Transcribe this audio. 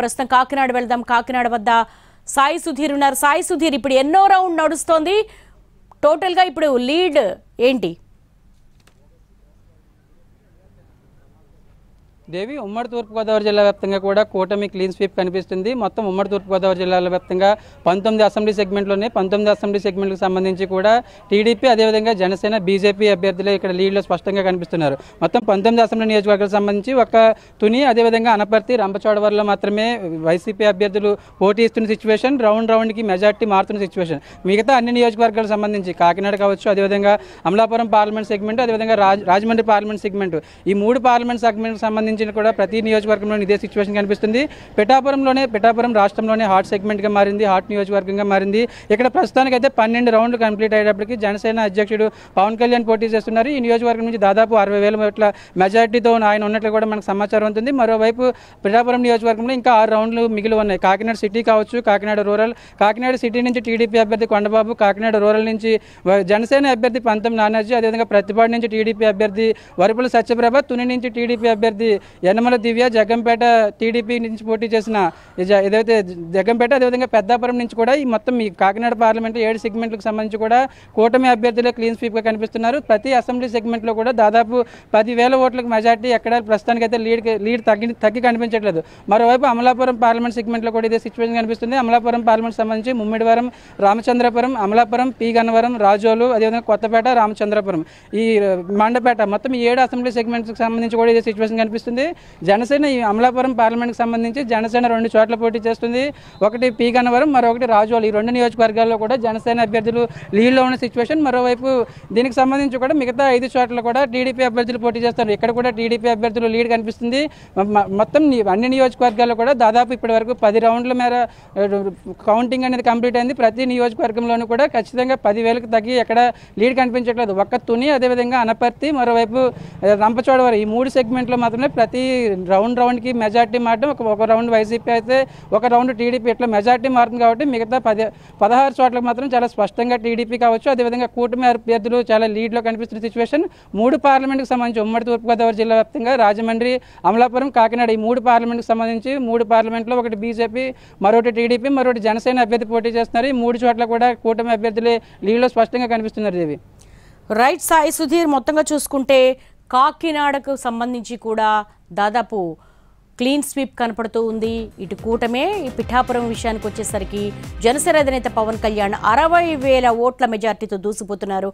ప్రస్తుతం కాకినాడ వెళ్దాం. కాకినాడ వద్ద సాయి సుధీర్ ఉన్నారు. సాయి సుధీర్, ఇప్పుడు ఎన్నో రౌండ్ నడుస్తోంది? టోటల్ గా ఇప్పుడు లీడ్ ఏంటి? దేవి, ఉమ్మడి తూర్పుగోదావరి జిల్లా వ్యాప్తంగా కూడా కూటమి క్లీన్ స్వీప్ కనిపిస్తుంది. మొత్తం ఉమ్మడి తూర్పుగోదావరి జిల్లాల వ్యాప్తంగా 19 అసెంబ్లీ సెగ్మెంట్లోనే 19 అసెంబ్లీ సెగ్మెంట్లకు సంబంధించి కూడా టీడీపీ అదేవిధంగా జనసేన బీజేపీ అభ్యర్థులు ఇక్కడ లీడ్లో స్పష్టంగా కనిపిస్తున్నారు. మొత్తం 19 అసెంబ్లీ నియోజకవర్గాలకు సంబంధించి ఒక తుని అదేవిధంగా అనపర్తి రంపచోడవరంలో మాత్రమే వైసీపీ అభ్యర్థులు పోటీ ఇస్తున్న సిచ్యువేషన్, రౌండ్కి మెజార్టీ మారుతున్న సిచ్యువేషన్. మిగతా అన్ని నియోజకవర్గాలకు సంబంధించి కాకినాడ కావచ్చు, అదేవిధంగా అమలాపురం పార్లమెంట్ సెగ్మెంట్, అదేవిధంగా రాజమండ్రి పార్లమెంట్ సెగ్మెంట్, ఈ 3 పార్లమెంట్ సెగ్మెంట్కి సంబంధించి కూడా ప్రతి నియోజకవర్గంలో ఇదే సిచ్యువేషన్ కనిపిస్తుంది. పిఠాపురం రాష్ట్రంలోనే హాట్ సెగ్మెంట్గా మారింది, హాట్ నియోజకవర్గంగా మారింది. ఇక్కడ ప్రస్తుతానికి అయితే 12 రౌండ్లు కంప్లీట్ అయ్యేటప్పటికి జనసేన అధ్యక్షుడు పవన్ కళ్యాణ్ పోటీ చేస్తున్నారు. ఈ నియోజకవర్గం నుంచి దాదాపు 60,000 ఓట్ల మెజార్టీతో ఆయన ఉన్నట్లు కూడా మనకు సమాచారం ఉంటుంది. మరోవైపు పిఠాపురం నియోజకవర్గంలో ఇంకా 6 రౌండ్లు మిగిలి ఉన్నాయి. కాకినాడ సిటీ కావచ్చు, కాకినాడ రూరల్, కాకినాడ సిటీ నుంచి టీడీపీ అభ్యర్థి కొండబాబు, కాకినాడ రూరల్ నుంచి జనసేన అభ్యర్థి పంతం నానాజీ, అదేవిధంగా ప్రతిపాడు నుంచి టీడీపీ అభ్యర్థి వరపుల సత్యప్రభ, తుని నుంచి టీడీపీ అభ్యర్థి యనమల దివ్య, జగ్గంపేట టీడీపీ నుంచి పోటీ చేసిన ఏదైతే జగ్గంపేట, అదేవిధంగా పెద్దాపురం నుంచి కూడా ఈ మొత్తం ఈ కాకినాడ పార్లమెంటు 7 సెగ్మెంట్లకు సంబంధించి కూడా కూటమి అభ్యర్థులే క్లీన్ స్వీప్గా కనిపిస్తున్నారు. ప్రతి అసెంబ్లీ సెగ్మెంట్లో కూడా దాదాపు 10,000 ఓట్లకు మెజార్టీ ఎక్కడ ప్రస్తుతానికి అయితే లీడ్ తగ్గి కనిపించట్లేదు. మరోవైపు అమలాపురం పార్లమెంట్ సెగ్మెంట్లో కూడా ఇదే సిచ్యువేషన్ కనిపిస్తుంది. అమలాపురం పార్లమెంట్ సంబంధించి ముమ్మిడివరం, రామచంద్రపురం, అమలాపురం, పి గన్నవరం, రాజోలు, అదేవిధంగా కొత్తపేట, రామచంద్రపురం, ఈ మండపేట, మొత్తం 7 అసెంబ్లీ సెగ్మెంట్కి సంబంధించి కూడా ఇదే సిచ్యువేషన్ కనిపిస్తుంది. జనసేన ఈ అమలాపురం పార్లమెంట్కి సంబంధించి జనసేన 2 చోట్ల పోటీ చేస్తుంది. ఒకటి పి గన్నవరం, మరొకటి రాజోలు. ఈ 2 నియోజకవర్గాల్లో కూడా జనసేన అభ్యర్థులు లీడ్లో ఉన్న సిచ్యువేషన్. మరోవైపు దీనికి సంబంధించి కూడా మిగతా 5 చోట్ల కూడా టీడీపీ అభ్యర్థులు పోటీ చేస్తారు. ఇక్కడ కూడా టీడీపీ అభ్యర్థులు లీడ్ కనిపిస్తుంది. మొత్తం అన్ని నియోజకవర్గాల్లో కూడా దాదాపు ఇప్పటి వరకు 10 రౌండ్ల మేర కౌంటింగ్ అనేది కంప్లీట్ అయింది. ప్రతి నియోజకవర్గంలోనూ కూడా ఖచ్చితంగా 10,000కి తగ్గి ఎక్కడ లీడ్ కనిపించట్లేదు. ఒక్క తుని, అదేవిధంగా అనపర్తి, మరోవైపు రంపచోడవరం, ఈ 3 సెగ్మెంట్లో మాత్రమే ప్రతి రౌండ్కి మెజార్టీ మారడం. ఒక రౌండ్ వైసీపీ అయితే ఒక రౌండ్ టీడీపీ, ఇట్లా మెజార్టీ మారుతుంది. కాబట్టి మిగతా 16 చోట్లకు మాత్రం చాలా స్పష్టంగా టీడీపీ కావచ్చు, అదేవిధంగా కూటమి అభ్యర్థులు చాలా లీడ్లో కనిపిస్తున్న సిచ్యువేషన్. 3 పార్లమెంట్కి సంబంధించి ఉమ్మడి తూర్పుగోదావరి జిల్లా వ్యాప్తంగా రాజమండ్రి, అమలాపురం, కాకినాడ, ఈ 3 పార్లమెంట్కి సంబంధించి 3 పార్లమెంట్లో ఒకటి బీజేపీ, మరొకటి టీడీపీ, మరొకటి జనసేన అభ్యర్థి పోటీ చేస్తున్నారు. ఈ 3 చోట్ల కూడా కూటమి అభ్యర్థులే లీడ్లో స్పష్టంగా కనిపిస్తున్నారు. దేవి, రైట్ సాయి సుధీర్, మొత్తంగా చూసుకుంటే కాకినాడకు సంబంధించి కూడా దాదాపు క్లీన్ స్వీప్ కనపడుతూ ఉంది. ఇటు కూటమే. ఈ పిఠాపురం విషయానికి వచ్చేసరికి జనసేన అధినేత పవన్ కళ్యాణ్ 60,000 ఓట్ల మెజార్టీతో దూసుకుపోతున్నారు.